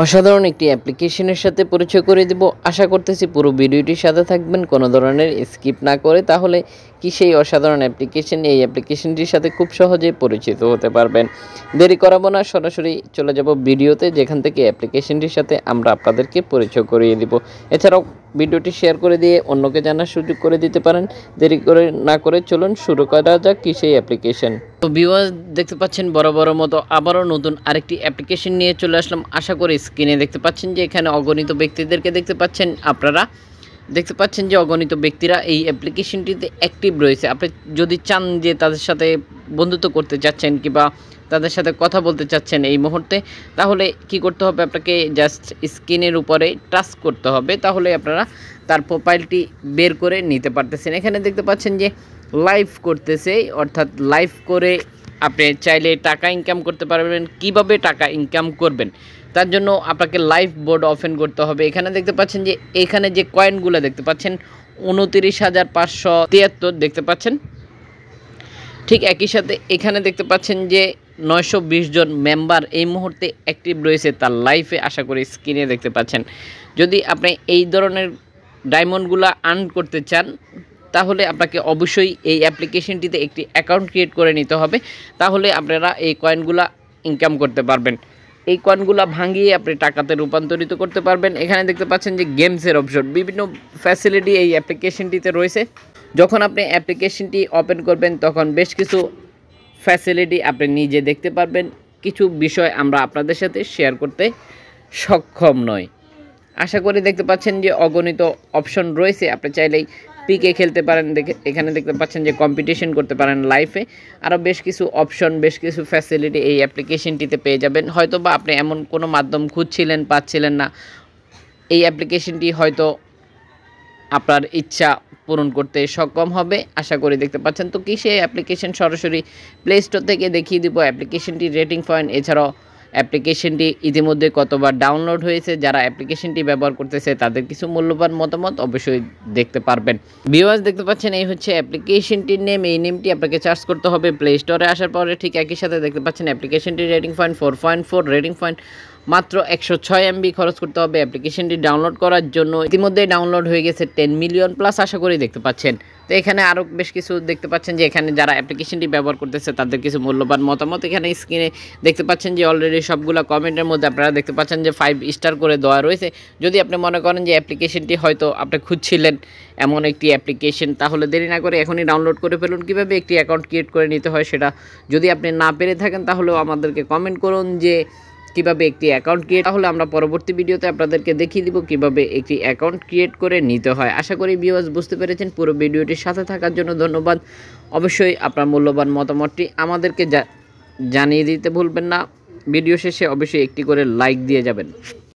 অসাধারণ একটি অ্যাপ্লিকেশনের সাথে পরিচয় করে দিব। আশা করতেছি পুরো ভিডিওটির সাথে থাকবেন, কোনো ধরনের স্কিপ না করে। তাহলে কি সেই অসাধারণ অ্যাপ্লিকেশন, এই অ্যাপ্লিকেশনটির সাথে খুব সহজেই পরিচিত হতে পারবেন। দেরি করাবো না, সরাসরি চলে যাব ভিডিওতে, যেখান থেকে অ্যাপ্লিকেশনটির সাথে আমরা আপনাদেরকে পরিচয় করিয়ে দিব। এছাড়াও ভিডিওটি শেয়ার করে দিয়ে অন্যকে জানার সুযোগ করে দিতে পারেন। দেরি করে না করে চলুন শুরু করা যাক কি সেই অ্যাপ্লিকেশন। তো ভিউয়ার্স, দেখতে পাচ্ছেন বড় মতো আবারও নতুন আরেকটি অ্যাপ্লিকেশন নিয়ে চলে আসলাম। আশা করি স্ক্রিনে দেখতে পাচ্ছেন যে এখানে অগণিত ব্যক্তিদেরকে দেখতে পাচ্ছেন। আপনারা দেখতে পাচ্ছেন যে অগণিত ব্যক্তিরা এই অ্যাপ্লিকেশনটিতে অ্যাক্টিভ রয়েছে। আপনি যদি চান যে তাদের সাথে বন্ধুত্ব করতে চাচ্ছেন কিংবা তাদের সাথে কথা বলতে চাচ্ছেন এই মুহূর্তে, তাহলে কি করতে হবে? আপনাকে জাস্ট স্ক্রিনের উপরে টাচ করতে হবে, তাহলে আপনারা তার প্রোফাইলটি বের করে নিতে পারতেছেন। এখানে দেখতে পাচ্ছেন যে লাইভ করতেছে, অর্থাৎ লাইভ করে আপনি চাইলে টাকা ইনকাম করতে পারবেন। কিভাবে টাকা ইনকাম করবেন তার জন্য আপনাকে লাইভ বোর্ড ওপেন করতে হবে। এখানে দেখতে পাচ্ছেন যে এখানে যে কয়েনগুলো দেখতে পাচ্ছেন 29,573 দেখতে পাচ্ছেন। ঠিক একই সাথে এখানে দেখতে পাচ্ছেন যে 920 জন মেম্বার এই মুহূর্তে অ্যাক্টিভ রয়েছে তার লাইফে। আশা করি স্ক্রিনে দেখতে পাচ্ছেন। যদি আপনি এই ধরনের ডায়মন্ডগুলো আর্ন করতে চান, তাহলে আপনাকে অবশ্যই এই অ্যাপ্লিকেশনটিতে একটি অ্যাকাউন্ট ক্রিয়েট করে নিতে হবে। তাহলে আপনারা এই কয়েনগুলো ইনকাম করতে পারবেন। এই কয়েনগুলো ভাঙিয়ে আপনি টাকাতে রূপান্তরিত করতে পারবেন। এখানে দেখতে পাচ্ছেন যে গেমসের অপশন, বিভিন্ন ফ্যাসিলিটি এই অ্যাপ্লিকেশনটিতে রয়েছে। যখন আপনি অ্যাপ্লিকেশনটি ওপেন করবেন তখন বেশ কিছু ফ্যাসিলিটি আপনি নিজে দেখতে পারবেন। কিছু বিষয় আমরা আপনাদের সাথে শেয়ার করতে সক্ষম নই। আশা করি দেখতে পাচ্ছেন যে অগণিত অপশন রয়েছে। আপনি চাইলেই পিকে খেলতে পারেন। এখানে দেখতে পাচ্ছেন যে কম্পিটিশন করতে পারেন লাইফে। আরও বেশ কিছু অপশন, বেশ কিছু ফ্যাসিলিটি এই অ্যাপ্লিকেশনটিতে পেয়ে যাবেন। হয়তো বা আপনি এমন কোনো মাধ্যম খুঁজছিলেন, পাচ্ছিলেন না, এই অ্যাপ্লিকেশনটি হয়তো আপনার ইচ্ছা পূরণ করতে সক্ষম হবে। আশা করি দেখতে পাচ্ছেন। তো কি সেই অ্যাপ্লিকেশন, সরাসরি প্লে স্টোর থেকে দেখিয়ে দিব অ্যাপ্লিকেশনটি রেটিং পয়েন্ট, এছাড়াও অ্যাপ্লিকেশনটি ইতিমধ্যে কতবার ডাউনলোড হয়েছে, যারা অ্যাপ্লিকেশনটি ব্যবহার করতেছে তাদের কিছু মূল্যবান মতামত অবশ্যই দেখতে পারবেন। ভিউয়ার্স, দেখতে পাচ্ছেন এই হচ্ছে অ্যাপ্লিকেশনটির নেম। এই নেমটি আপনাকে সার্চ করতে হবে প্লে স্টোরে আসার পরে। ঠিক একই সাথে দেখতে পাচ্ছেন অ্যাপ্লিকেশনটির রেটিং পয়েন্ট 4.4, রেটিং পয়েন্ট মাত্র 106 MB খরচ করতে হবে অ্যাপ্লিকেশনটি ডাউনলোড করার জন্য। ইতিমধ্যে ডাউনলোড হয়ে গেছে 10 মিলিয়ন প্লাস, আশা করি দেখতে পাচ্ছেন। তো এখানে আরও বেশ কিছু দেখতে পাচ্ছেন যে এখানে যারা অ্যাপ্লিকেশনটি ব্যবহার করতেছে তাদের কিছু মূল্যবান মতামত এখানে স্ক্রিনে দেখতে পাচ্ছেন যে অলরেডি সবগুলো কমেন্টের মধ্যে আপনারা দেখতে পাচ্ছেন যে 5 স্টার করে দেওয়া রয়েছে। যদি আপনি মনে করেন যে অ্যাপ্লিকেশনটি হয়তো আপনি খুঁজছিলেন এমন একটি অ্যাপ্লিকেশন, তাহলে দেরি না করে এখনই ডাউনলোড করে ফেলুন। কীভাবে একটি অ্যাকাউন্ট ক্রিয়েট করে নিতে হয় সেটা যদি আপনি না পেরে থাকেন, তাহলেও আমাদেরকে কমেন্ট করুন যে কিভাবে একটি অ্যাকাউন্ট ক্রিয়েট, তাহলে আমরা পরবর্তী ভিডিওতে আপনাদেরকে দেখিয়ে দিব কিভাবে একটি অ্যাকাউন্ট ক্রিয়েট করে নিতে হয়। আশা করি ভিউয়ার্স বুঝতে পেরেছেন। পুরো ভিডিওটির সাথে থাকার জন্য ধন্যবাদ। অবশ্যই আপনার মূল্যবান মতামতটি আমাদেরকে জানিয়ে দিতে ভুলবেন না। ভিডিও শেষে অবশ্যই একটি করে লাইক দিয়ে যাবেন।